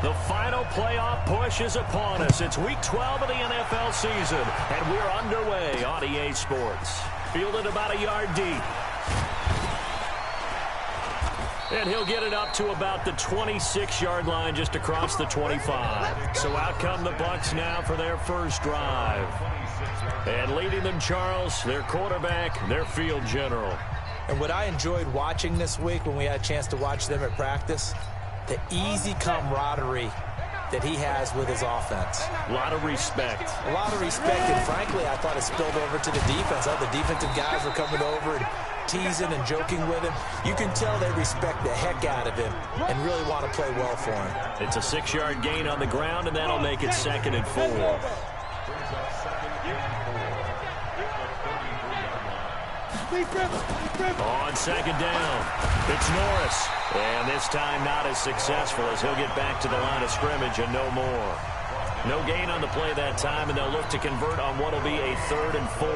The final playoff push is upon us. It's Week 12 of the NFL season, and we're underway on EA Sports. Fielded about a yard deep. And he'll get it up to about the 26-yard line just across the 25. So out come the Bucs now for their first drive. And leading them, Charles, their quarterback, their field general. And what I enjoyed watching this week when we had a chance to watch them at practice, the easy camaraderie that he has with his offense. A lot of respect. A lot of respect, and frankly, I thought it spilled over to the defense. The defensive guys were coming over and teasing and joking with him. You can tell they respect the heck out of him and really want to play well for him. It's a 6-yard gain on the ground, and that'll make it 2nd and 4. On 2nd down, it's Norris. And this time not as successful as he'll get back to the line of scrimmage and no more. No gain on the play that time, and they'll look to convert on what will be a 3rd and 4.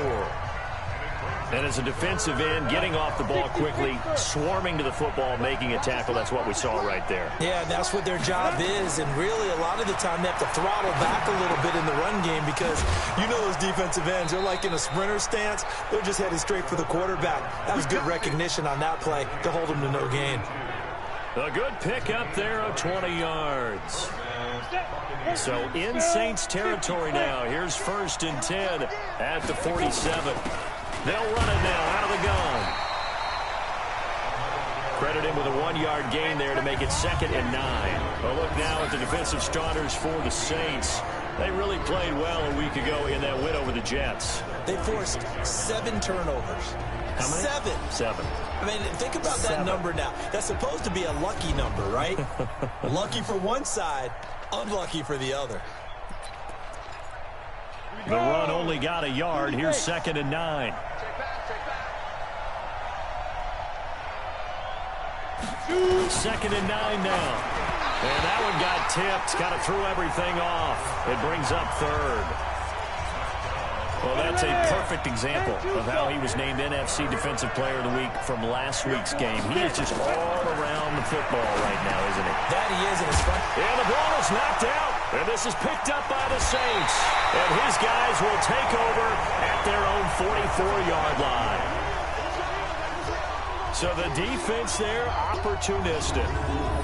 And as a defensive end, getting off the ball quickly, swarming to the football, making a tackle, that's what we saw right there. Yeah, and that's what their job is, and really a lot of the time they have to throttle back a little bit in the run game because you know those defensive ends, they're like in a sprinter stance. They're just headed straight for the quarterback. That was good recognition on that play to hold him to no gain. A good pick up there of 20 yards. So in Saints territory now. Here's 1st and 10 at the 47. They'll run it now out of the gun. Credit him with a 1-yard gain there to make it 2nd and 9. A look now at the defensive starters for the Saints. They really played well a week ago in that win over the Jets. They forced 7 turnovers. How many? 7. I mean, think about that number now. That's supposed to be a lucky number, right? Lucky for one side, unlucky for the other. The run only got a yard. Here's 2nd and 9. Second and 9 now. And that one got tipped. Kind of threw everything off. It brings up 3rd. Well, that's a perfect example of how he was named NFC Defensive Player of the Week from last week's game. He is just all around the football right now, isn't he? That he is, and it's fun. And the ball is knocked out. And this is picked up by the Saints. And his guys will take over at their own 44-yard line. So the defense there, opportunistic.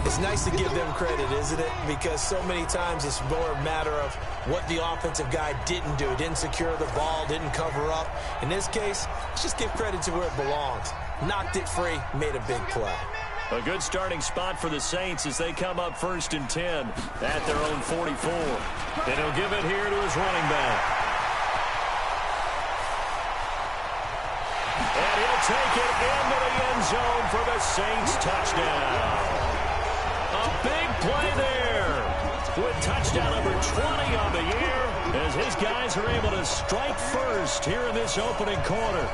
It's nice to give them credit, isn't it? Because so many times it's more a matter of what the offensive guy didn't do. Didn't secure the ball, didn't cover up. In this case, let's just give credit to where it belongs. Knocked it free, made a big play. A good starting spot for the Saints as they come up 1st and 10 at their own 44. And he'll give it here to his running back. And he'll take it into the end zone for the Saints touchdown. A big play there with touchdown number 20 on the year as his guys are able to strike first here in this opening quarter.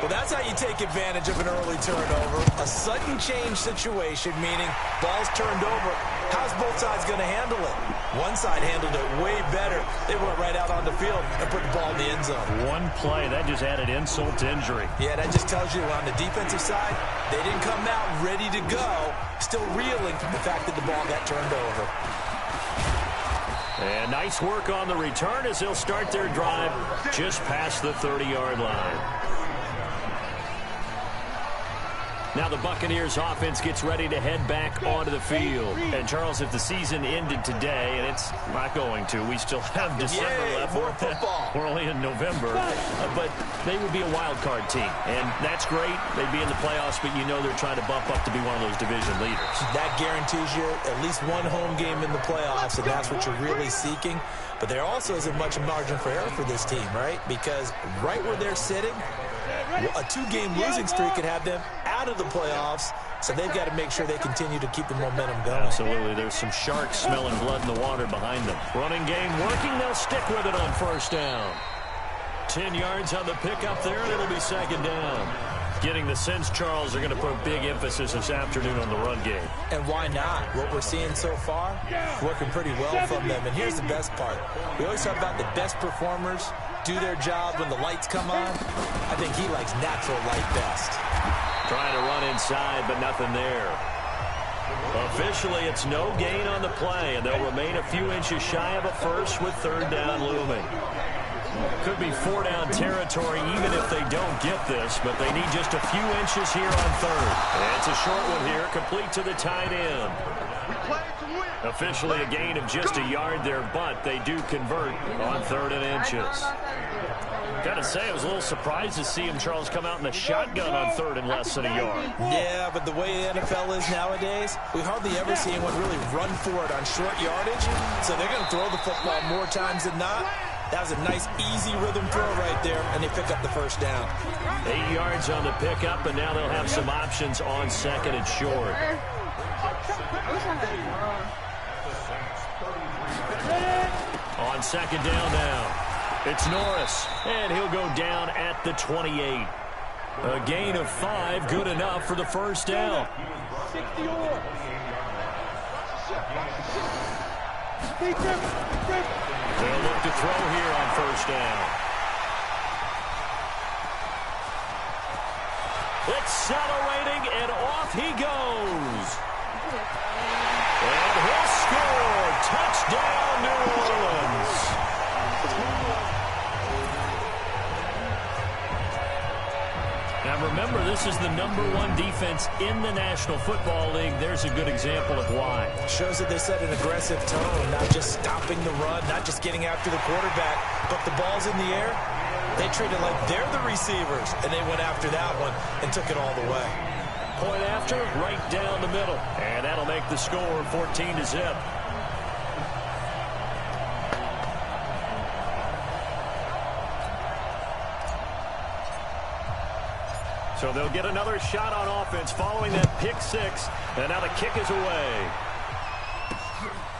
Well, that's how you take advantage of an early turnover. A sudden change situation, meaning ball's turned over. How's both sides going to handle it? One side handled it way better. They went right out on the field and put the ball in the end zone. One play, that just added insult to injury. Yeah, that just tells you on the defensive side, they didn't come out ready to go, still reeling from the fact that the ball got turned over. And nice work on the return as they'll start their drive just past the 30-yard line. Now the Buccaneers offense gets ready to head back onto the field. And, Charles, if the season ended today, and it's not going to, we still have December left. More football. We're only in November. But they would be a wild card team. And that's great. They'd be in the playoffs, but you know they're trying to bump up to be one of those division leaders. That guarantees you at least one home game in the playoffs, and that's what you're really seeking. But there also isn't much margin for error for this team, right? Because right where they're sitting, a 2-game losing streak could have them out of the playoffs, so they've got to make sure they continue to keep the momentum going. Absolutely. There's some sharks smelling blood in the water behind them. Running game working. They'll stick with it on 1st down. 10 yards on the pickup there, and it'll be 2nd down. Getting the sense, Charles, are going to put a big emphasis this afternoon on the run game. And why not? What we're seeing so far, working pretty well from them. And here's the best part. We always talk about the best performers do their job when the lights come on. I think he likes natural light best. Trying to run inside, but nothing there. Officially, it's no gain on the play, and they'll remain a few inches shy of a first with third down looming. Could be four-down territory even if they don't get this, but they need just a few inches here on third. And it's a short one here, complete to the tight end. Officially a gain of just a yard there, but they do convert on third and inches. Got to say, I was a little surprised to see him, Charles, come out in the shotgun on third and less than a yard. Yeah, but the way the NFL is nowadays, we hardly ever see anyone really run for it on short yardage. So they're going to throw the football more times than not. That was a nice, easy rhythm throw right there, and they pick up the first down. 8 yards on the pickup, and now they'll have some options on second and short. On second down now. It's Norris, and he'll go down at the 28. A gain of 5, good enough for the first down. They'll look to throw here on first down. Accelerating, and off he goes. And he'll score. Touchdown, New Orleans. Now remember, this is the #1 defense in the National Football League. There's a good example of why. Shows that they set an aggressive tone, not just stopping the run, not just getting after the quarterback, but the ball's in the air. They treat it like they're the receivers, and they went after that one and took it all the way. Point after, right down the middle. And that'll make the score 14-0. So they'll get another shot on offense following that pick six. And now the kick is away.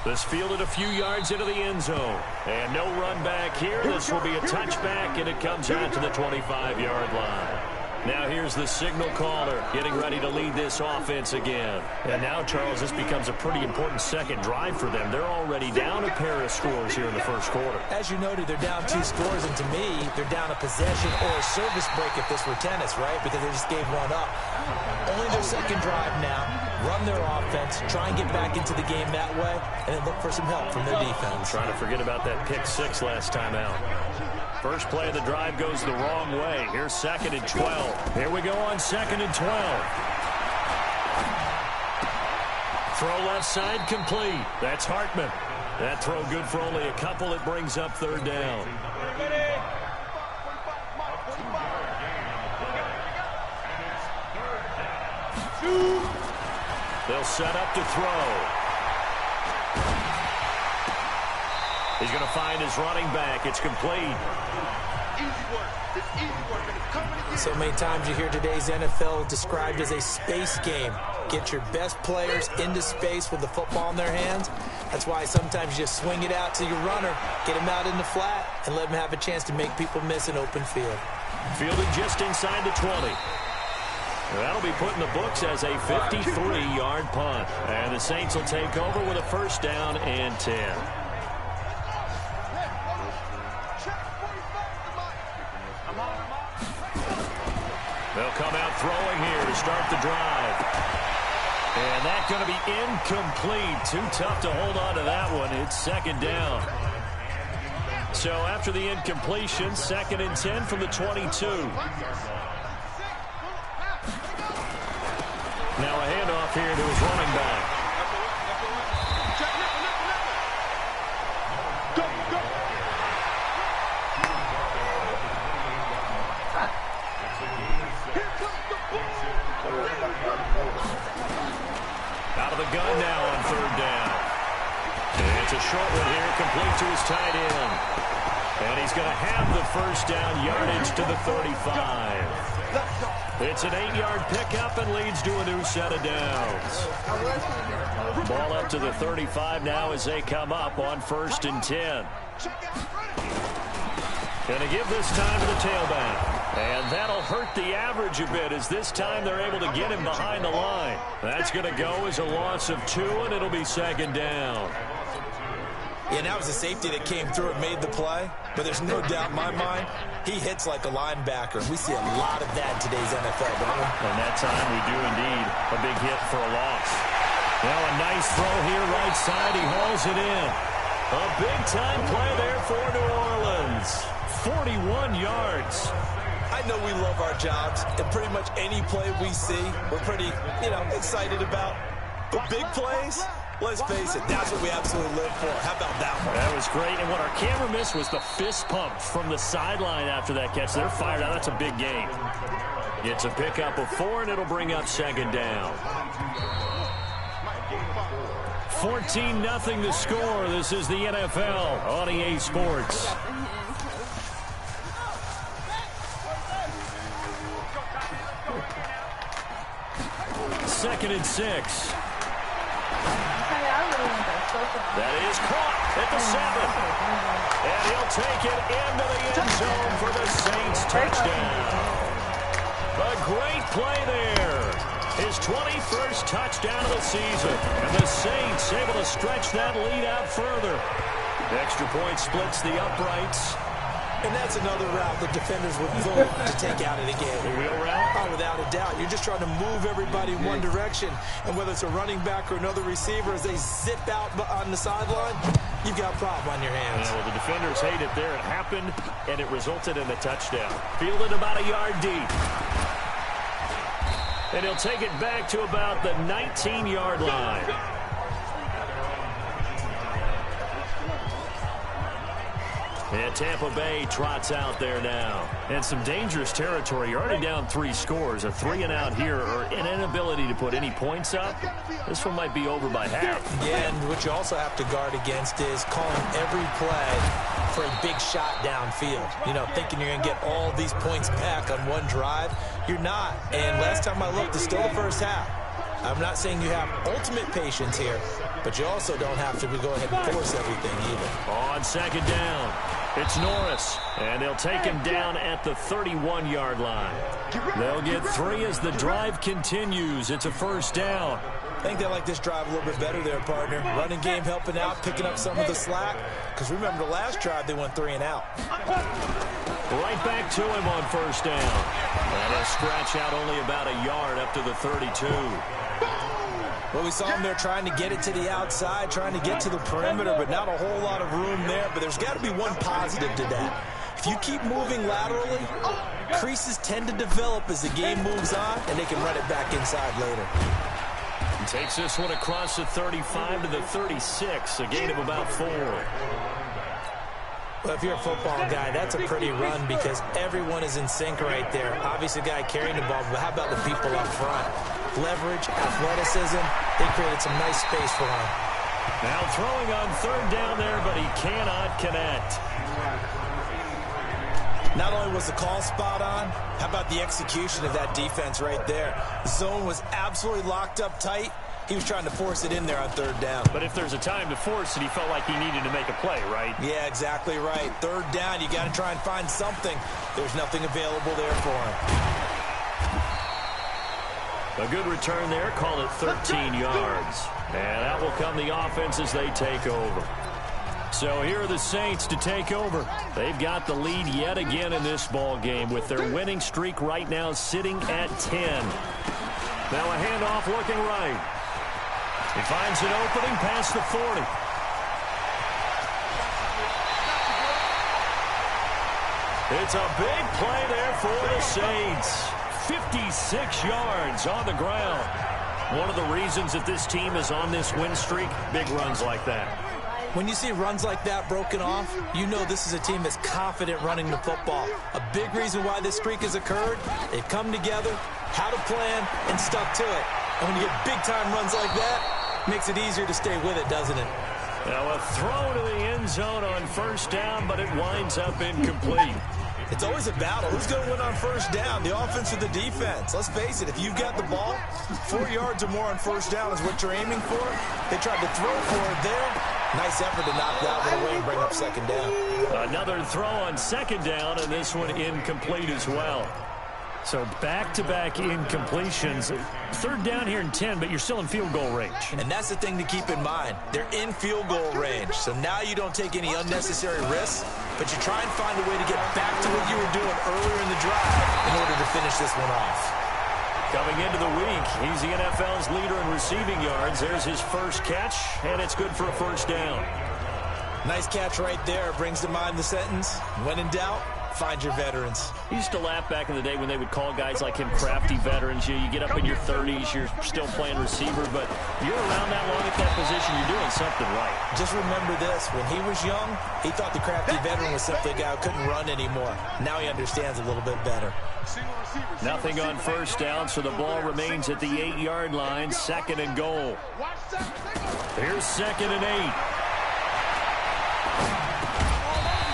This fielded a few yards into the end zone. And no run back here. This will be a touchback, and it comes out to the 25-yard line. Now here's the signal caller getting ready to lead this offense again. And now, Charles, this becomes a pretty important second drive for them. They're already down a pair of scores here in the first quarter. As you noted, they're down 2 scores, and to me, they're down a possession or a service break if this were tennis, right? Because they just gave one up. Only their second drive now. Run their offense, try and get back into the game that way, and then look for some help from their defense. Trying to forget about that pick six last time out. First play of the drive goes the wrong way. Here's second and 12. Here we go on second and 12. Throw left side complete. That's Hartman. That throw good for only a couple. It brings up third down. They'll set up to throw. He's going to find his running back. It's complete. So many times you hear today's NFL described as a space game. Get your best players into space with the football in their hands. That's why sometimes you just swing it out to your runner, get him out in the flat, and let him have a chance to make people miss an open field. Fielded just inside the 20. That'll be put in the books as a 53-yard punt. And the Saints will take over with a first down and 10. They'll come out throwing here to start the drive. And that's going to be incomplete. Too tough to hold on to that one. It's second down. So after the incompletion, second and 10 from the 22. Now a handoff here to his running back. Out of the gun now on third down. And it's a short one here, complete to his tight end. And he's going to have the first down, yardage to the 35. It's an 8-yard pickup and leads to a new set of downs. Ball up to the 35 now as they come up on first and 10. Going to give this time to the tailback. And that'll hurt the average a bit as this time they're able to get him behind the line. That's going to go as a loss of 2, and it'll be second down. Yeah, that was a safety that came through and made the play. But there's no doubt in my mind, he hits like a linebacker. We see a lot of that in today's NFL, don't we? And that time we do indeed a big hit for a loss. Now a nice throw here right side. He hauls it in. A big-time play there for New Orleans. 41 yards. I know we love our jobs, and pretty much any play we see, we're pretty, excited about. But big plays, let's face it, that's what we absolutely live for. How about that one? That was great, and what our camera missed was the fist pump from the sideline after that catch. They're fired out. That's a big gain. It's a pickup of 4, and it'll bring up second down. 14-0 the score. This is the NFL on EA Sports. Second and 6. That is caught at the 7. And he'll take it into the end zone for the Saints touchdown. A great play there. His 21st touchdown of the season. And the Saints able to stretch that lead out further. The extra point splits the uprights. And that's another route that defenders would vote to take out of the game. The wheel route? Oh, without a doubt. You're just trying to move everybody in one direction. And whether it's a running back or another receiver, as they zip out on the sideline, you've got a problem on your hands. Yeah, well, the defenders hate it there. It happened, and it resulted in a touchdown. Fielded about a yard deep. And he'll take it back to about the 19-yard line. And Tampa Bay trots out there now. And some dangerous territory. You're already down 3 scores. A 3-and-out here, or an inability to put any points up. This one might be over by half. Yeah, and what you also have to guard against is calling every play for a big shot downfield. Thinking you're going to get all these points back on one drive. You're not. And last time I looked, it's still the first half. I'm not saying you have ultimate patience here, but you also don't have to go ahead and force everything either. On second down, it's Norris, and they'll take him down at the 31-yard line. They'll get 3 as the drive continues. It's a first down. I think they like this drive a little bit better there, partner. Running game helping out, picking up some of the slack. Because remember, the last drive, they went 3-and-out. Right back to him on first down. And a stretch out only about a yard up to the 32. Well, we saw him there trying to get it to the outside, trying to get to the perimeter, but not a whole lot of room there. But there's got to be one positive to that. If you keep moving laterally, creases tend to develop as the game moves on, and they can run it back inside later. He takes this one across the 35 to the 36, a gain of about 4. Well, if you're a football guy, that's a pretty run because everyone is in sync right there. Obviously, the guy carrying the ball, but how about the people up front? Leverage, athleticism, they created some nice space for him. Now throwing on third down there, but he cannot connect. Not only was the call spot on, how about the execution of that defense right there? The zone was absolutely locked up tight. He was trying to force it in there on third down. But if there's a time to force it, he felt like he needed to make a play, right? Yeah, exactly right. Third down, you got to try and find something. There's nothing available there for him. A good return there, call it 13 yards. And out will come the offense as they take over. So here are the Saints to take over. They've got the lead yet again in this ball game with their winning streak right now sitting at 10. Now a handoff looking right. He finds an opening past the 40. It's a big play there for the Saints. 56 yards on the ground. One of the reasons that this team is on this win streak, big runs like that. When you see runs like that broken off, you know this is a team that's confident running the football. A big reason why this streak has occurred, they've come together, had a plan, and stuck to it. And when you get big-time runs like that, makes it easier to stay with it, doesn't it? Now a throw to the end zone on first down, but it winds up incomplete. It's always a battle. Who's going to win on first down, the offense or the defense? Let's face it, if you've got the ball, 4 yards or more on first down is what you're aiming for. They tried to throw for it there. Nice effort to knock that one away and bring up second down. Another throw on second down, and this one incomplete as well. So back-to-back incompletions. Third down here in 10, but you're still in field goal range. And that's the thing to keep in mind. They're in field goal range. So now you don't take any unnecessary risks, but you try and find a way to get back to what you were doing earlier in the drive in order to finish this one off. Coming into the week, he's the NFL's leader in receiving yards. There's his first catch, and it's good for a first down. Nice catch right there. Brings to mind the sentence, when in doubt, find your veterans. He used to laugh back in the day when they would call guys like him crafty veterans. You get up in your 30s, you're still playing receiver, but you're around that long at that position, you're doing something right. Just remember this, when he was young, he thought the crafty veteran was simply a guy who couldn't run anymore. Now he understands a little bit better. Nothing on first down, so the ball remains at the 8-yard line, 2nd and goal. Here's 2nd and 8.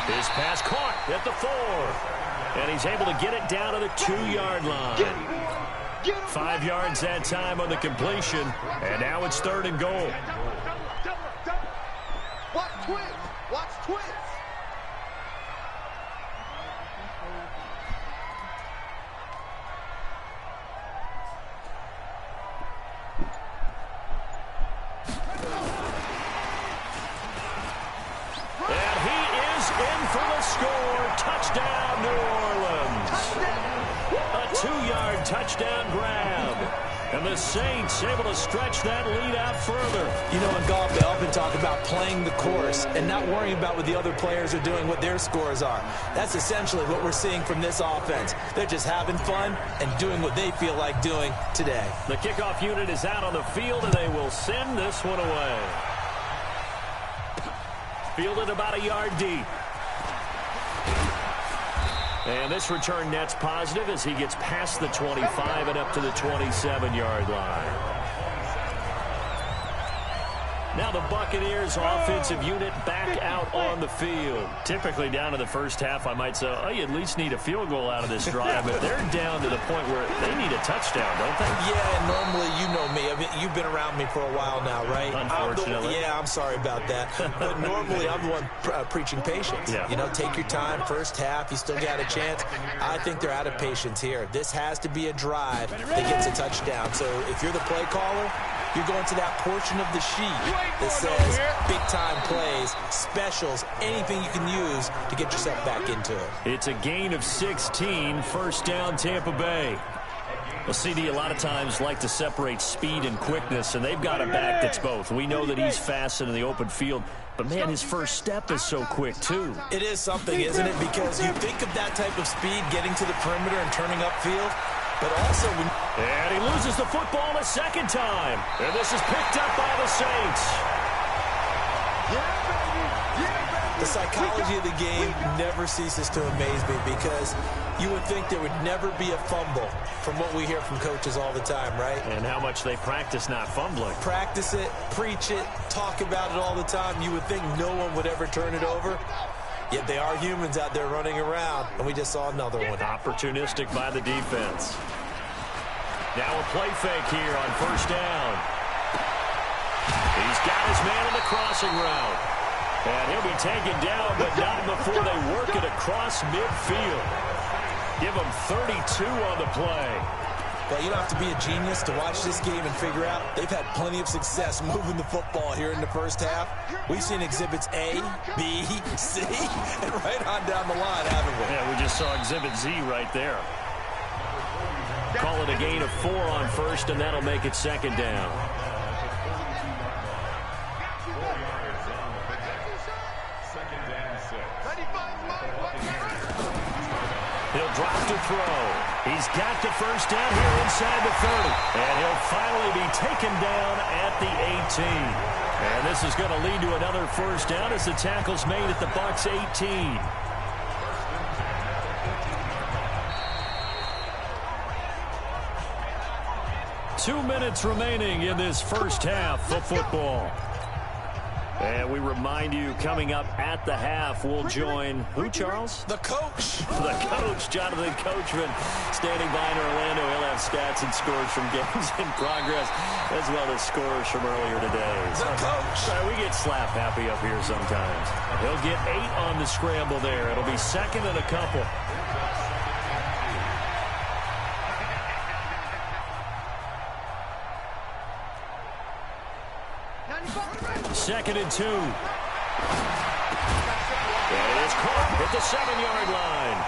His pass caught at the 4. And he's able to get it down to the 2-yard line. 5 yards that time on the completion. And now it's 3rd and goal. Watch twins. Watch twins. In for the score. Touchdown, New Orleans. A 2-yard touchdown grab. And the Saints able to stretch that lead out further. You know, in golf, they often talk about playing the course and not worrying about what the other players are doing, what their scores are. That's essentially what we're seeing from this offense. They're just having fun and doing what they feel like doing today. The kickoff unit is out on the field, and they will send this one away. Fielded about a yard deep. And this return net's positive as he gets past the 25 and up to the 27-yard line. Now the Buccaneers offensive unit back out on the field. Typically down to the first half, I might say, oh, you at least need a field goal out of this drive. But they're down to the point where they need a touchdown, don't they? Yeah, and normally, you know me. I mean, you've been around me for a while now, right? Unfortunately. I'm sorry about that. But normally, I'm the one preaching patience. Yeah. You know, take your time. First half, you still got a chance. I think they're out of patience here. This has to be a drive that gets a touchdown. So if you're the play caller, you're going to that portion of the sheet that says big-time plays, specials, anything you can use to get yourself back into it. It's a gain of 16, first down Tampa Bay. Well, CD a lot of times like to separate speed and quickness, and they've got a back that's both. We know that he's fast in the open field, but, man, his first step is so quick, too. It is something, isn't it? Because you think of that type of speed getting to the perimeter and turning upfield, but also when... And he loses the football a second time. And this is picked up by the Saints. The psychology of the game never ceases to amaze me because you would think there would never be a fumble from what we hear from coaches all the time, right? And how much they practice not fumbling. Practice it, preach it, talk about it all the time. You would think no one would ever turn it over. Yet they are humans out there running around, and we just saw another one. Opportunistic by the defense. Now a play fake here on first down. He's got his man on the crossing route. And he'll be taken down, but not before they work it across midfield. Give him 32 on the play. Well, you don't have to be a genius to watch this game and figure out they've had plenty of success moving the football here in the first half. We've seen exhibits A, B, C, and right on down the line, haven't we? Yeah, we just saw exhibit Z right there. Call it a gain of 4 on first, and that'll make it second down. He'll drop to throw. He's got the first down here inside the 30. And he'll finally be taken down at the 18. And this is going to lead to another first down as the tackle's made at the Bucs 18. Two minutes remaining in this first half of football. And we remind you, coming up at the half, we'll join who, Charles? The coach. The coach, Jonathan Coachman, standing by in Orlando. He'll have stats and scores from games in progress, as well as scores from earlier today. The coach. We get slap happy up here sometimes. He'll get 8 on the scramble there. It'll be second and a couple. Second and 2. And it is caught at the 7-yard line.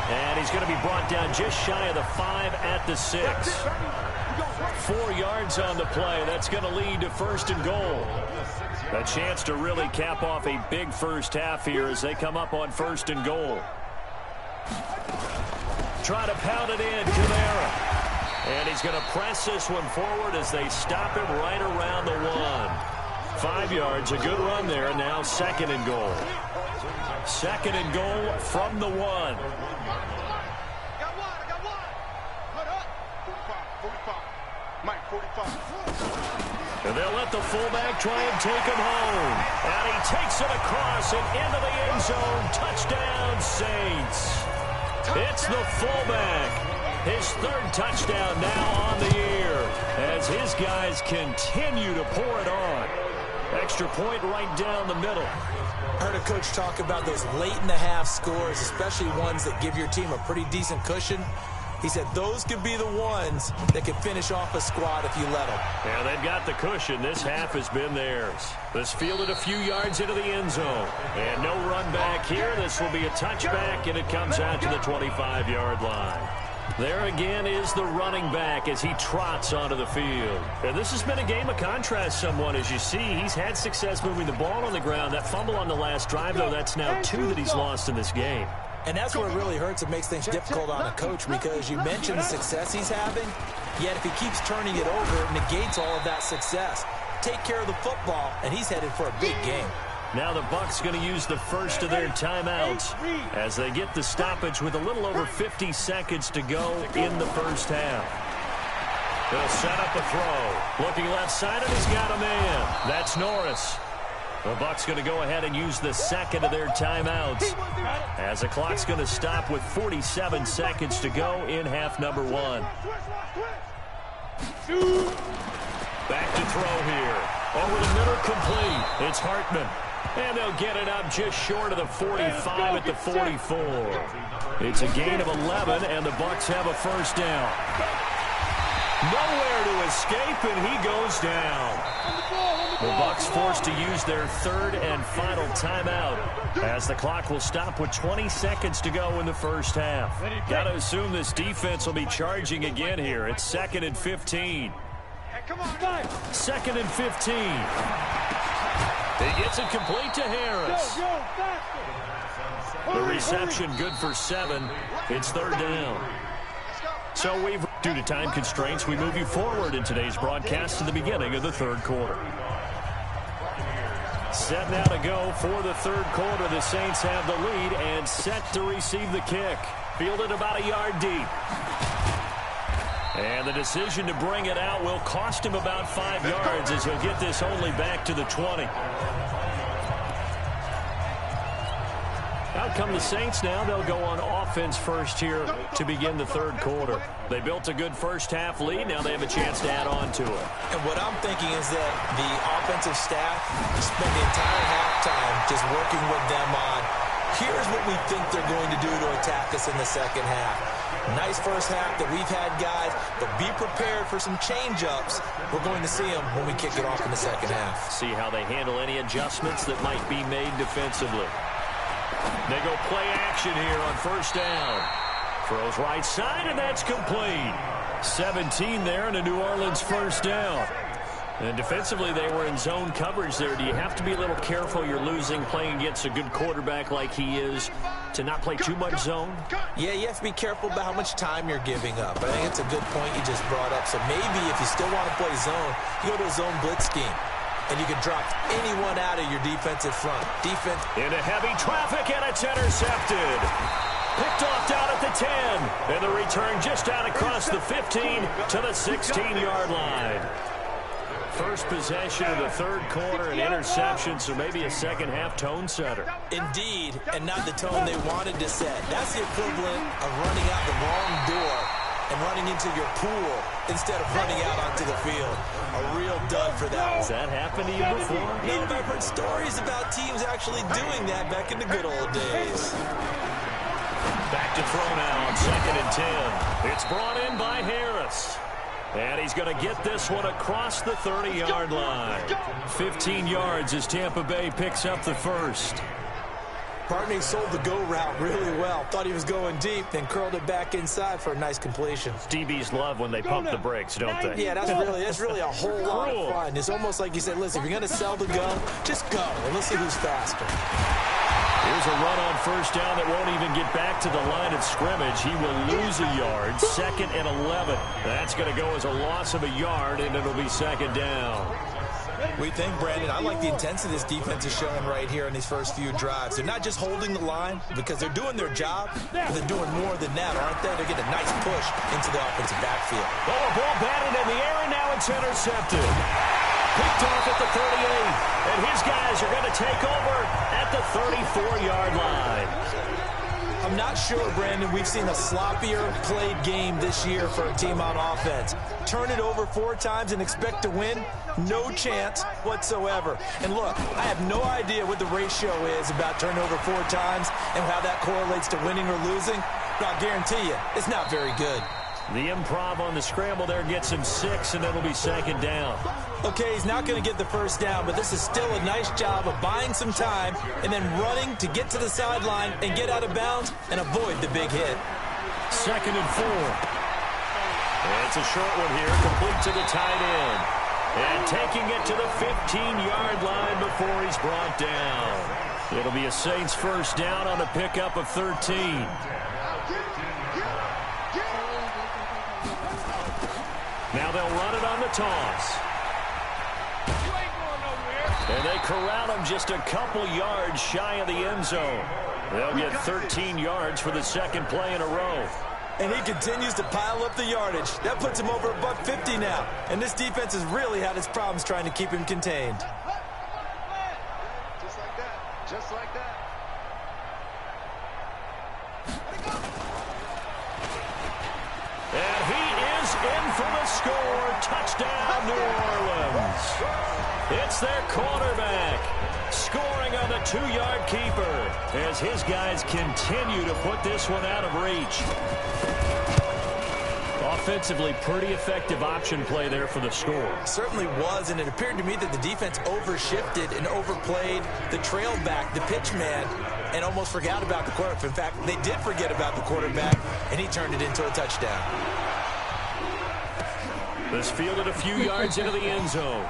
And he's going to be brought down just shy of the 5 at the 6. 4 yards on the play. That's going to lead to 1st and goal. A chance to really cap off a big first half here as they come up on 1st and goal. Try to pound it in, Kamara. And he's going to press this one forward as they stop him right around the 1. 5 yards, a good run there. Now 2nd and goal. 2nd and goal from the 1. And they'll let the fullback try and take him home. And he takes it across and into the end zone. Touchdown, Saints. It's the fullback. His 3rd touchdown now on the year as his guys continue to pour it on. Extra point right down the middle. I heard a coach talk about those late-in-the-half scores, especially ones that give your team a pretty decent cushion. He said those could be the ones that could finish off a squad if you let them. Yeah, they've got the cushion. This half has been theirs. This fielded a few yards into the end zone. And no run back here. This will be a touchback, and it comes out to the 25-yard line. There again is the running back as he trots onto the field. And this has been a game of contrast somewhat. As you see, he's had success moving the ball on the ground. That fumble on the last drive, though, that's now 2 that he's lost in this game. And that's where it really hurts. It makes things difficult on a coach because you mentioned the success he's having, yet if he keeps turning it over, it negates all of that success. Take care of the football, and he's headed for a big game. Now the Bucs going to use the first of their timeouts as they get the stoppage with a little over 50 seconds to go in the first half. They'll set up a throw. Looking left side, and he's got a man. That's Norris. The Bucs going to go ahead and use the second of their timeouts as the clock's going to stop with 47 seconds to go in half number 1. Back to throw here. Over the middle, complete. It's Hartman. And they'll get it up just short of the 45 at the 44. It's a gain of 11, and the Bucs have a first down. Nowhere to escape, and he goes down. The Bucs forced to use their 3rd and final timeout as the clock will stop with 20 seconds to go in the first half. Got to assume this defense will be charging again here. It's 2nd and 15. 2nd and 15. He gets it complete to Harris. The reception good for 7. It's 3rd down. So due to time constraints, we move you forward in today's broadcast to the beginning of the 3rd quarter. Set now to go for the 3rd quarter. The Saints have the lead and set to receive the kick. Fielded about a yard deep. And the decision to bring it out will cost him about 5 yards as he'll get this only back to the 20. Out come the Saints now. They'll go on offense first here to begin the 3rd quarter. They built a good first half lead. Now they have a chance to add on to it. And what I'm thinking is that the offensive staff spent the entire halftime just working with them on, here's what we think they're going to do to attack us in the second half. Nice first half that we've had, guys, but be prepared for some change-ups. We're going to see them when we kick it off in the second half. See how they handle any adjustments that might be made defensively. They go play action here on first down. Throws right side, and that's complete. 17 there, and a New Orleans first down. And defensively, they were in zone coverage there. Do you have to be a little careful? You're losing playing against a good quarterback like he is to not play too much zone? Yeah, you have to be careful about how much time you're giving up. I think it's a good point you just brought up. So maybe if you still want to play zone, you go to a zone blitz scheme. And you can drop anyone out of your defensive front. Defense into heavy traffic, and it's intercepted. Picked off down at the 10. And the return just out across the 15 to the 16-yard line. First possession of the 3rd quarter, an interception, so maybe a second half tone setter. Indeed, and not the tone they wanted to set. That's the equivalent of running out the wrong door and running into your pool instead of running out onto the field. A real dud for that. Has that happened to you before? No, but I've heard stories about teams actually doing that back in the good old days. Back to throw now on 2nd and 10. It's brought in by Harris. And he's going to get this one across the 30-yard line. 15 yards as Tampa Bay picks up the first. Partner, he sold the go route really well. Thought he was going deep, then curled it back inside for a nice completion. DBs love when they pump the brakes, don't they? Yeah, that's really a whole lot of fun. It's almost like you said, listen, if you're going to sell the gun, just go, and let's see who's faster. Here's a run on first down that won't even get back to the line of scrimmage. He will lose a yard. 2nd and 11. That's going to go as a loss of a yard, and it'll be 2nd down. We think, Brandon, I like the intensity this defense is showing right here in these first few drives. They're not just holding the line because they're doing their job, but they're doing more than that, aren't they? They're getting a nice push into the offensive backfield. Oh, a ball batted in the air, and now it's intercepted. Picked off at the 38, and his guys are going to take over at the 34-yard line. I'm not sure, Brandon, we've seen a sloppier played game this year for a team on offense. Turn it over 4 times and expect to win? No chance whatsoever. And look, I have no idea what the ratio is about turnover 4 times and how that correlates to winning or losing, but I'll guarantee you, it's not very good. The improv on the scramble there gets him 6, and it'll be 2nd down. Okay, he's not going to get the first down, but this is still a nice job of buying some time and then running to get to the sideline and get out of bounds and avoid the big hit. 2nd and 4. And it's a short one here, complete to the tight end. And taking it to the 15-yard line before he's brought down. It'll be a Saints first down on a pickup of 13. Now they'll run it on the toss. And they corral him just a couple yards shy of the end zone. They'll get 13 yards for the 2nd play in a row. And he continues to pile up the yardage. That puts him over $150 now. And this defense has really had its problems trying to keep him contained. Just like that. Just like that. And he is in for the score. Touchdown, New Orleans. It's their quarterback scoring on the 2-yard keeper as his guys continue to put this one out of reach. Offensively, pretty effective option play there for the score. Certainly was, and it appeared to me that the defense overshifted and overplayed the trail back, the pitch man, and almost forgot about the quarterback. In fact, they did forget about the quarterback, and he turned it into a touchdown. This fielded a few yards into the end zone.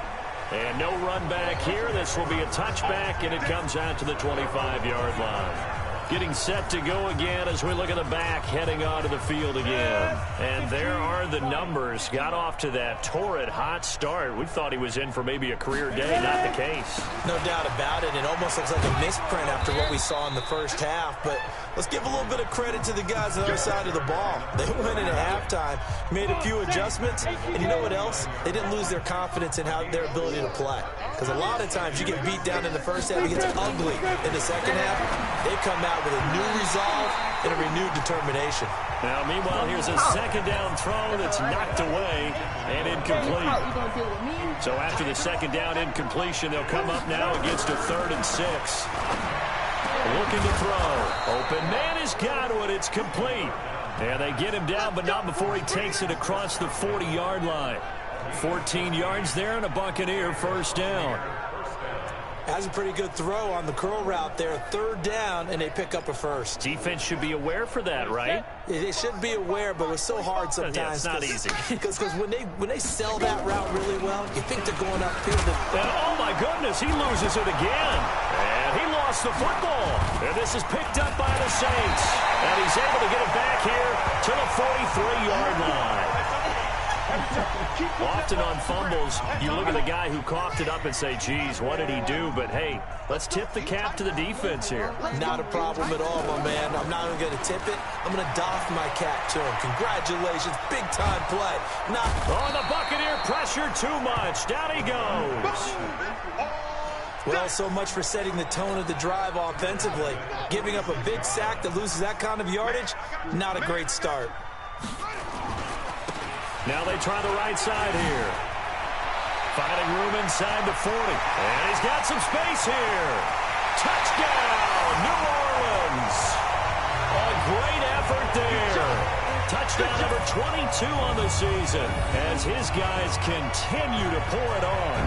And no run back here. This will be a touchback, and it comes out to the 25-yard line. Getting set to go again as we look at the back heading onto the field again. And there are the numbers. Got off to that torrid hot start. We thought he was in for maybe a career day. Not the case. No doubt about it. It almost looks like a misprint after what we saw in the first half. But let's give a little bit of credit to the guys on the other side of the ball. They went in at halftime, made a few adjustments, and you know what else? They didn't lose their confidence in their ability to play. Because a lot of times you get beat down in the first half, it gets ugly in the second half. They come out with a new resolve and a renewed determination. Now, meanwhile, here's a 2nd down throw that's knocked away and incomplete. So after the 2nd down incompletion, they'll come up now against a 3rd and 6. Looking to throw. Open man has got it. It's complete. And they get him down, but not before he takes it across the 40-yard line. 14 yards there and a Buccaneer first down. Has a pretty good throw on the curl route there. 3rd down, and they pick up a first. Defense should be aware for that, right? They should be aware, but it's so hard sometimes. Yeah, it's not easy. Because when they sell that route really well, you think they're going upfield. Oh, my goodness, he loses it again. And he lost the football. And this is picked up by the Saints. And he's able to get it back here to the 43-yard line. Often on fumbles, you look at the guy who coughed it up and say, geez, what did he do? But, hey, let's tip the cap to the defense here. Not a problem at all, my man. I'm not even going to tip it. I'm going to doff my cap to him. Congratulations. Big-time play. Oh, the Buccaneer pressure too much. Down he goes. Well, so much for setting the tone of the drive offensively. Giving up a big sack that loses that kind of yardage, not a great start. Now they try the right side here. Finding room inside the 40. And he's got some space here. Touchdown, New Orleans. A great effort there. Touchdown number 22 on the season as his guys continue to pour it on.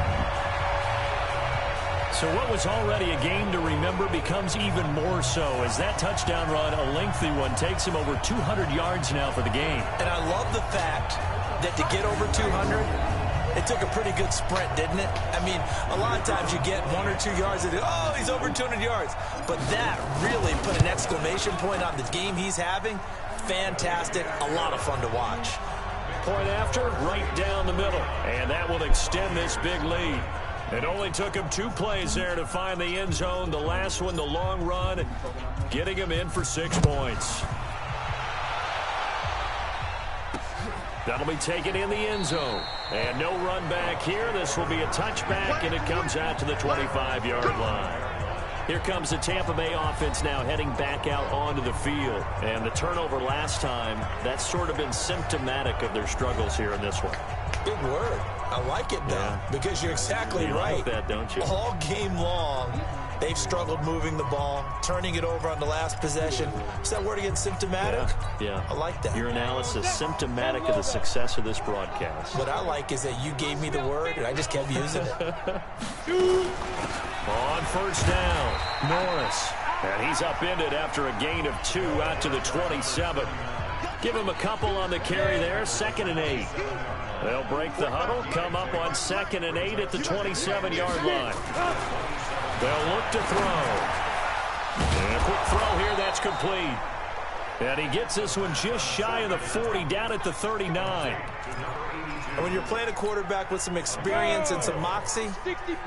So what was already a game to remember becomes even more so as that touchdown run, a lengthy one, takes him over 200 yards now for the game. And I love the fact that to get over 200, it took a pretty good sprint, didn't it? I mean, a lot of times you get 1 or 2 yards and, oh, he's over 200 yards. But that really put an exclamation point on the game he's having. Fantastic. A lot of fun to watch. Point after, right down the middle. And that will extend this big lead. It only took him 2 plays there to find the end zone. The last one, the long run, getting him in for 6 points. That'll be taken in the end zone. And no run back here. This will be a touchback, and it comes out to the 25-yard line. Here comes the Tampa Bay offense now heading back out onto the field. And the turnover last time, that's sort of been symptomatic of their struggles here in this one. Big word. I like it, though, because you're exactly right. Like that, don't you? All game long, they've struggled moving the ball, turning it over on the last possession. Is that word again, symptomatic? Yeah. I like that. Your analysis, symptomatic of the success of this broadcast. What I like is that you gave me the word, and I just kept using it. On first down, Norris. And he's upended after a gain of 2 out to the 27. Give him a couple on the carry there, 2nd and 8. They'll break the huddle, come up on 2nd and 8 at the 27-yard line. They'll look to throw. And a quick throw here, that's complete. And he gets this one just shy of the 40, down at the 39. And when you're playing a quarterback with some experience and some moxie,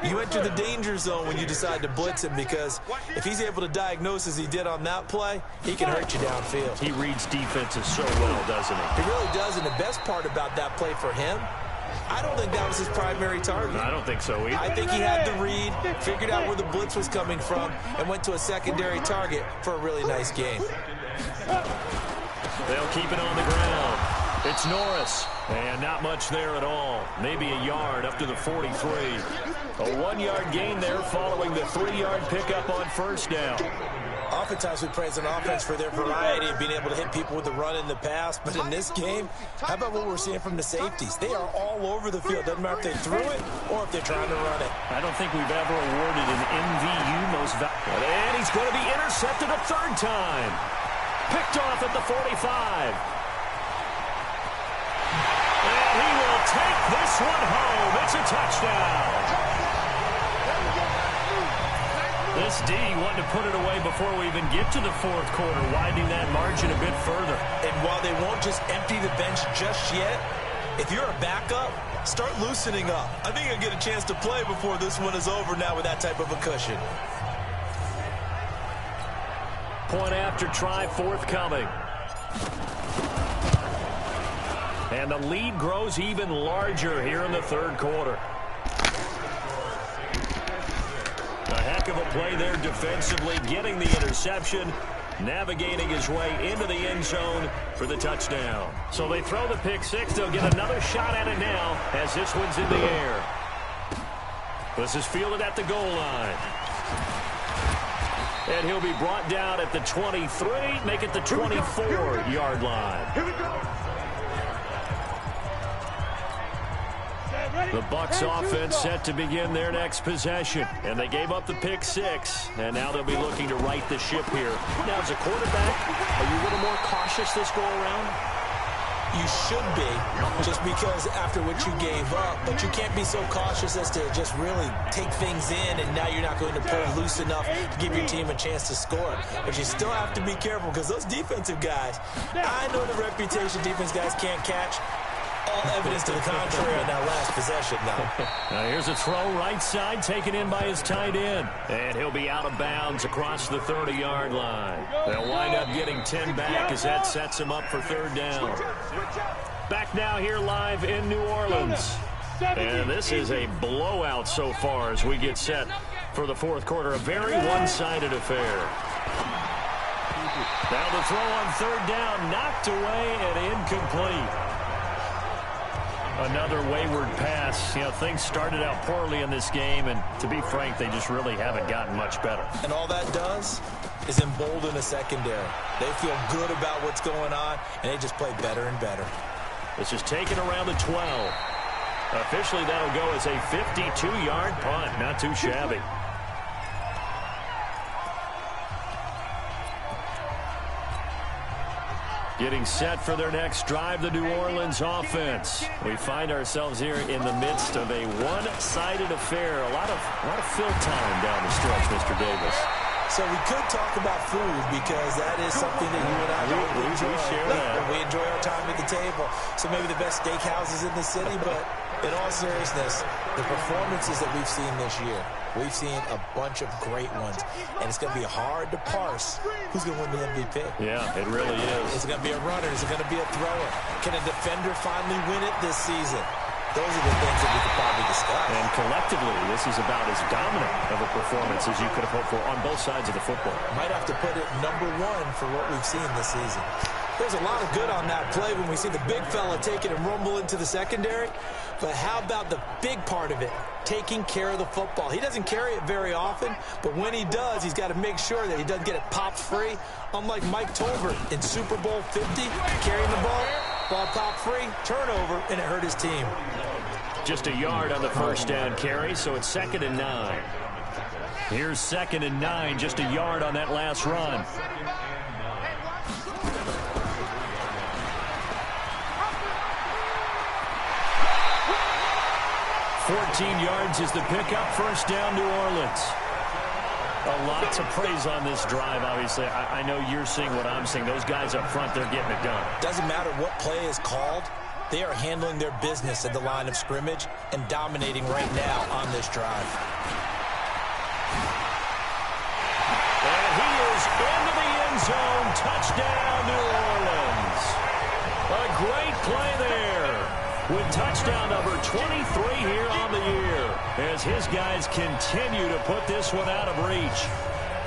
you enter the danger zone when you decide to blitz him, because if he's able to diagnose as he did on that play, he can hurt you downfield. He reads defenses so well, doesn't he? He really does, and the best part about that play for him, I don't think that was his primary target. I don't think so either. I think he had the read, figured out where the blitz was coming from, and went to a secondary target for a really nice game. They'll keep it on the ground. It's Norris, and not much there at all. Maybe a yard up to the 43. A 1-yard gain there following the 3-yard pickup on first down. Oftentimes we praise an offense for their variety of being able to hit people with the run in the pass, but in this game, how about what we're seeing from the safeties? They are all over the field. Doesn't matter if they threw it or if they're trying to run it. I don't think we've ever awarded an MVU most valuable. And he's going to be intercepted a 3rd time. Picked off at the 45. And he will take this one home. It's a touchdown. This D wanting to put it away before we even get to the 4th quarter, widening that margin a bit further. And while they won't just empty the bench just yet, if you're a backup, start loosening up. I think you'll get a chance to play before this one is over now with that type of a cushion. Point after try forthcoming. And the lead grows even larger here in the 3rd quarter. A heck of a play there defensively, getting the interception, navigating his way into the end zone for the touchdown. So they throw the pick 6. They'll get another shot at it now as this one's in the air. This is fielded at the goal line. And he'll be brought down at the 23, make it the 24-yard line. Here we go. The Bucs offense set to begin their next possession. And they gave up the pick 6. And now they'll be looking to right the ship here. Now, as a quarterback, are you a little more cautious this go-around? You should be, just because after what you gave up, but you can't be so cautious as to just really take things in, and now you're not going to pull loose enough to give your team a chance to score. But you still have to be careful, because those defensive guys, I know the reputation defense guys can't catch. All evidence to the contrary in that last possession, though. Now here's a throw right side, taken in by his tight end. And he'll be out of bounds across the 30-yard line. They'll wind up getting 10 back as that sets him up for 3rd down. Back now here live in New Orleans. And this is a blowout so far as we get set for the 4th quarter. A very one-sided affair. Now the throw on 3rd down, knocked away and incomplete. Another wayward pass. You know, things started out poorly in this game, and to be frank, they just really haven't gotten much better. And all that does is embolden the secondary. They feel good about what's going on, and they just play better and better. This is taken around the 12. Officially, that'll go as a 52-yard punt. Not too shabby. Getting set for their next drive, the New Orleans offense. We find ourselves here in the midst of a one-sided affair. A lot of fill time down the stretch, Mr. Davis. So we could talk about food because that is something that you and I enjoy. We share that. We enjoy our time at the table. So maybe the best steakhouses in the city, but in all seriousness, the performances that we've seen this year, we've seen a bunch of great ones, and it's going to be hard to parse who's going to win the MVP. Yeah, it really is. Is it going to be a runner? Is it going to be a thrower? Can a defender finally win it this season? Those are the things that we could probably discuss. And collectively, this is about as dominant of a performance as you could have hoped for on both sides of the football. Might have to put it #1 for what we've seen this season. There's a lot of good on that play when we see the big fella take it and rumble into the secondary. But how about the big part of it, taking care of the football? He doesn't carry it very often, but when he does, he's got to make sure that he doesn't get it popped free. Unlike Mike Tolbert in Super Bowl 50, carrying the ball popped free, turnover, and it hurt his team. Just a yard on the first down carry, so it's 2nd and 9. Here's 2nd and 9, just a yard on that last run. 14 yards is the pickup. First down, New Orleans. A lot to praise on this drive, obviously. I know you're seeing what I'm seeing. Those guys up front, they're getting it done. Doesn't matter what play is called. They are handling their business at the line of scrimmage and dominating right now on this drive. And he is into the end zone. Touchdown, New Orleans. A great play there with touchdown number 23 here on the year as his guys continue to put this one out of reach.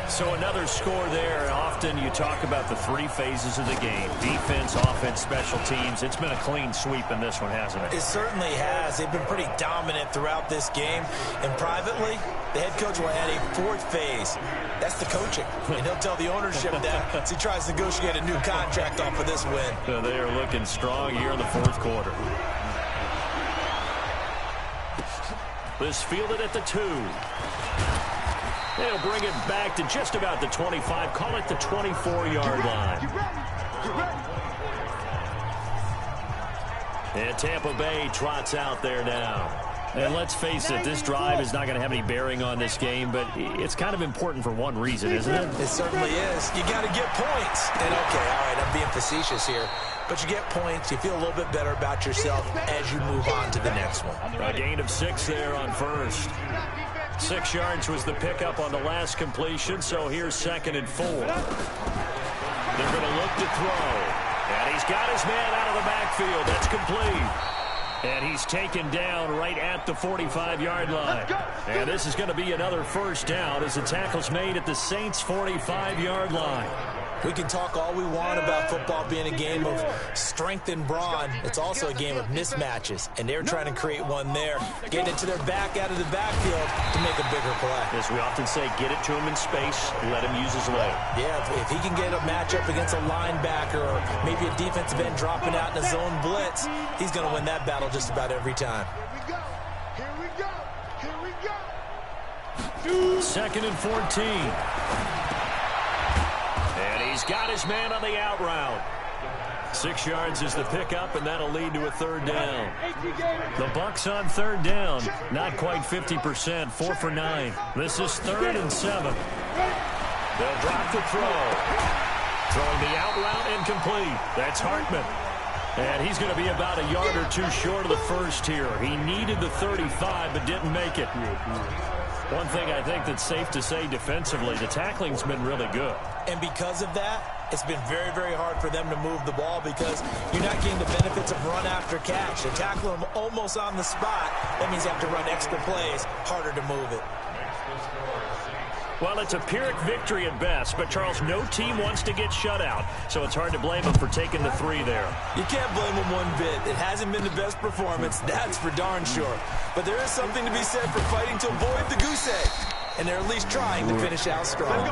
So another score there. Often you talk about the 3 phases of the game: defense, offense, special teams. It's been a clean sweep in this one, hasn't it? It certainly has. They've been pretty dominant throughout this game. And privately, the head coach will add a 4th phase. That's the coaching. And he'll tell the ownership that as he tries to negotiate a new contract off of this win. So they are looking strong here in the 4th quarter. This fielded at the 2. They'll bring it back to just about the 25. Call it the 24-yard line. And Tampa Bay trots out there now. And let's face it, this drive is not going to have any bearing on this game, but it's kind of important for one reason, isn't it? It certainly is. You got to get points. And okay, all right, I'm being facetious here. But you get points, you feel a little bit better about yourself as you move on to the next one. A gain of 6 there on first. 6 yards was the pickup on the last completion, so here's 2nd and 4. They're going to look to throw. And he's got his man out of the backfield. That's complete. And he's taken down right at the 45-yard line. And this is going to be another first down as the tackle's made at the Saints' 45-yard line. We can talk all we want about football being a game of strength and brawn. It's also a game of mismatches, and they're trying to create one there, getting it to their back out of the backfield to make a bigger play. As we often say, get it to him in space, let him use his leg. Yeah, if he can get a matchup against a linebacker or maybe a defensive end dropping out in a zone blitz, he's going to win that battle just about every time. Here we go. Here we go. 2nd and 14. And he's got his man on the out route. 6 yards is the pickup, and that'll lead to a 3rd down. The Bucs on 3rd down. Not quite 50%, 4 for 9. This is 3rd and 7. They'll drop the throw. Throwing the out route incomplete. That's Hartman. And he's going to be about a yard or 2 short of the first here. He needed the 35, but didn't make it. One thing I think that's safe to say defensively, the tackling's been really good. And because of that, it's been very, very hard for them to move the ball because you're not getting the benefits of run after catch. They tackle them almost on the spot. That means you have to run extra plays, harder to move it. Well, it's a Pyrrhic victory at best, but, Charles, no team wants to get shut out, so it's hard to blame them for taking the 3 there. You can't blame them one bit. It hasn't been the best performance, that's for darn sure. But there is something to be said for fighting to avoid the goose egg, and they're at least trying to finish out strong.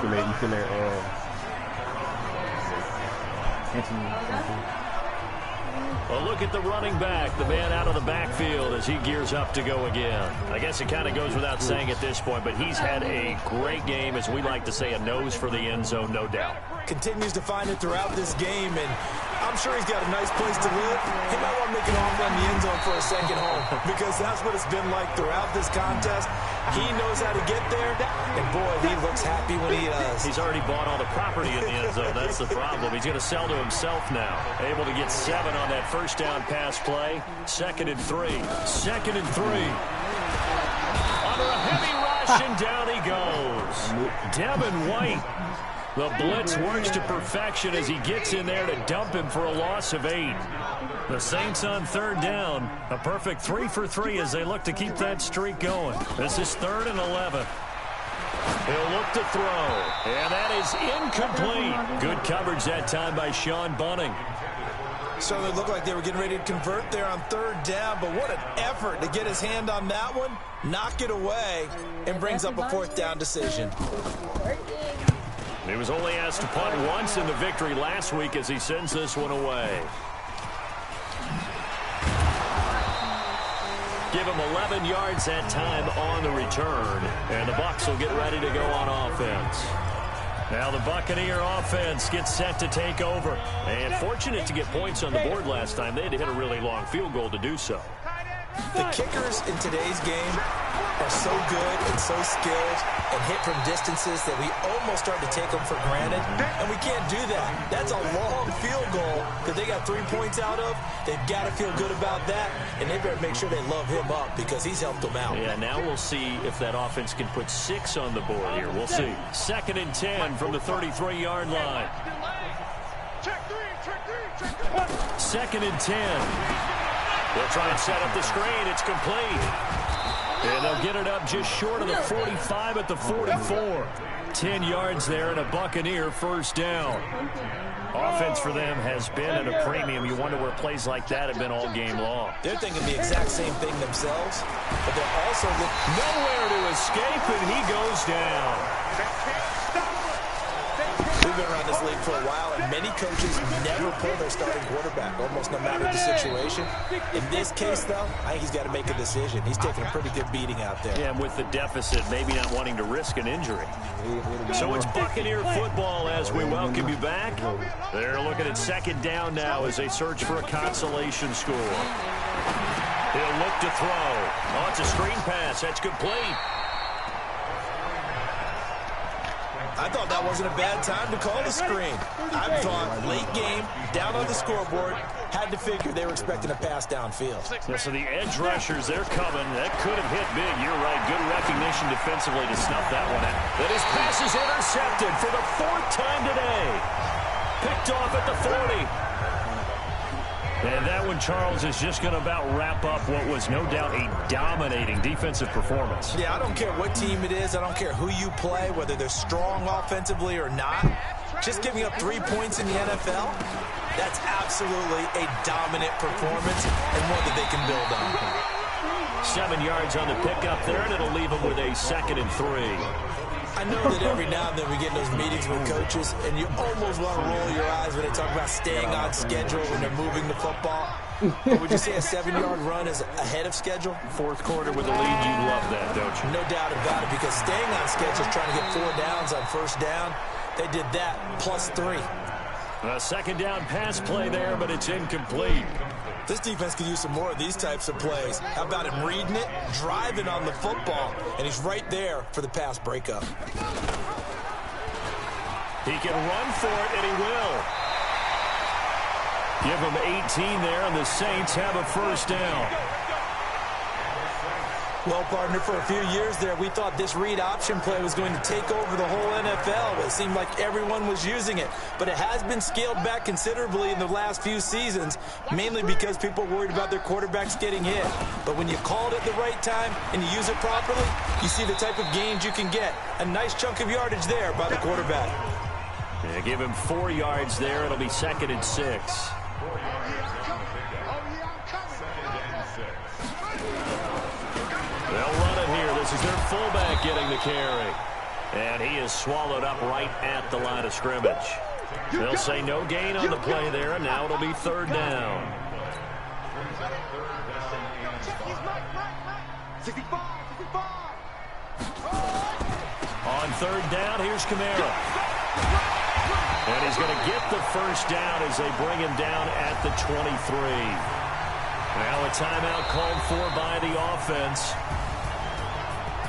Well, look at the running back, the man out of the backfield as he gears up to go again. I guess it kind of goes without saying at this point, but he's had a great game, as we like to say, a nose for the end zone, no doubt. Continues to find it throughout this game, and I'm I'm sure he's got a nice place to live. He might want to make an offer on the end zone for a second home because that's what it's been like throughout this contest. He knows how to get there, and boy, he looks happy when he does. He's already bought all the property in the end zone. That's the problem. He's going to sell to himself now. Able to get 7 on that first down pass play. 2nd and 3. 2nd and 3. Under a heavy rush, and down he goes. Devin White. The blitz works to perfection as he gets in there to dump him for a loss of 8. The Saints on 3rd down. A perfect 3 for 3 as they look to keep that streak going. This is 3rd and 11. He'll look to throw, and that is incomplete. Good coverage that time by Sean Bunting. So it looked like they were getting ready to convert there on 3rd down, but what an effort to get his hand on that one, knock it away, and brings up a 4th down decision. He was only asked to punt once in the victory last week as he sends this one away. Give him 11 yards that time on the return, and the Bucs will get ready to go on offense. Now the Buccaneer offense gets set to take over. And fortunate to get points on the board last time. They had to hit a really long field goal to do so. The kickers in today's game are so good and so skilled and hit from distances that we almost start to take them for granted, and we can't do that. That's a long field goal that they got 3 points out of. They've got to feel good about that, and they better make sure they love him up because he's helped them out. Yeah, now we'll see if that offense can put 6 on the board here. We'll see. 2nd and 10 from the 33-yard line. 2nd and 10. They'll try and set up the screen. It's complete. And they'll get it up just short of the 45 at the 44. 10 yards there and a Buccaneer first down. Offense for them has been at a premium. You wonder where plays like that have been all game long. They're thinking the exact same thing themselves, but they're also nowhere to escape, and he goes down. We've been around this league for a while, and many coaches never pull their starting quarterback, almost no matter the situation. In this case, though, I think he's got to make a decision. He's taking a pretty good beating out there. Yeah, and with the deficit, maybe not wanting to risk an injury. So it's Buccaneer football as we welcome you back. They're looking at 2nd down now as they search for a consolation score. He'll look to throw. Oh, it's a screen pass. That's complete. I thought that wasn't a bad time to call the screen. I thought late game, down on the scoreboard, had to figure they were expecting a pass downfield. Yeah, so the edge rushers, they're coming. That could have hit big. You're right. Good recognition defensively to snuff that one out. But his pass is intercepted for the 4th time today. Picked off at the 40. And that one, Charles, is just going to about wrap up what was no doubt a dominating defensive performance. Yeah, I don't care what team it is. I don't care who you play, whether they're strong offensively or not. Just giving up 3 points in the NFL, that's absolutely a dominant performance and one that they can build on. 7 yards on the pickup there, and it'll leave them with a 2nd and 3. I know that every now and then we get in those meetings with coaches, and you almost want to roll your eyes when they talk about staying on schedule when they're moving the football. But would you say a 7-yard run is ahead of schedule? 4th quarter with a lead, you'd love that, don't you? No doubt about it, because staying on schedule is trying to get 4 downs on 1st down. They did that plus 3. A 2nd down pass play there, but it's incomplete. This defense could use some more of these types of plays. How about him reading it, driving on the football, and he's right there for the pass breakup. He can run for it, and he will. Give him 18 there, and the Saints have a first down. Well, partner, for a few years there, we thought this read option play was going to take over the whole NFL. It seemed like everyone was using it. But it has been scaled back considerably in the last few seasons, mainly because people are worried about their quarterbacks getting hit. But when you call it at the right time and you use it properly, you see the type of gains you can get. A nice chunk of yardage there by the quarterback. Yeah, give him 4 yards there. It'll be 2nd and 6. They'll run it here. This is their fullback getting the carry. And he is swallowed up right at the line of scrimmage. They'll say no gain on the play there, and now it'll be 3rd down. On 3rd down, here's Kamara. And he's going to get the first down as they bring him down at the 23. Now a timeout called for by the offense.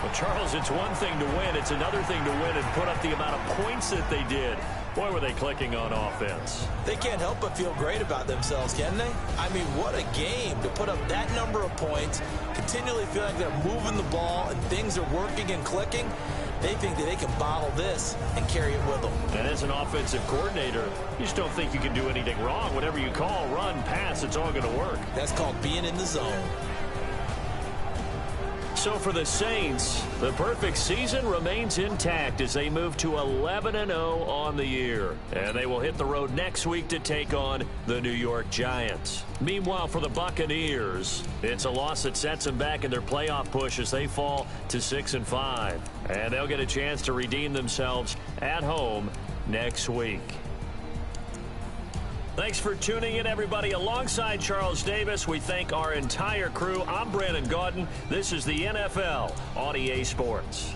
Well, Charles, it's one thing to win. It's another thing to win and put up the amount of points that they did. Boy, were they clicking on offense. They can't help but feel great about themselves, can they? I mean, what a game to put up that number of points, continually feel like they're moving the ball and things are working and clicking. They think that they can bottle this and carry it with them. And as an offensive coordinator, you just don't think you can do anything wrong. Whatever you call, run, pass, it's all going to work. That's called being in the zone. So for the Saints, the perfect season remains intact as they move to 11-0 on the year. And they will hit the road next week to take on the New York Giants. Meanwhile, for the Buccaneers, it's a loss that sets them back in their playoff push as they fall to 6-5. And they'll get a chance to redeem themselves at home next week. Thanks for tuning in, everybody. Alongside Charles Davis, we thank our entire crew. I'm Brandon Gaudin. This is the NFL on EA Sports.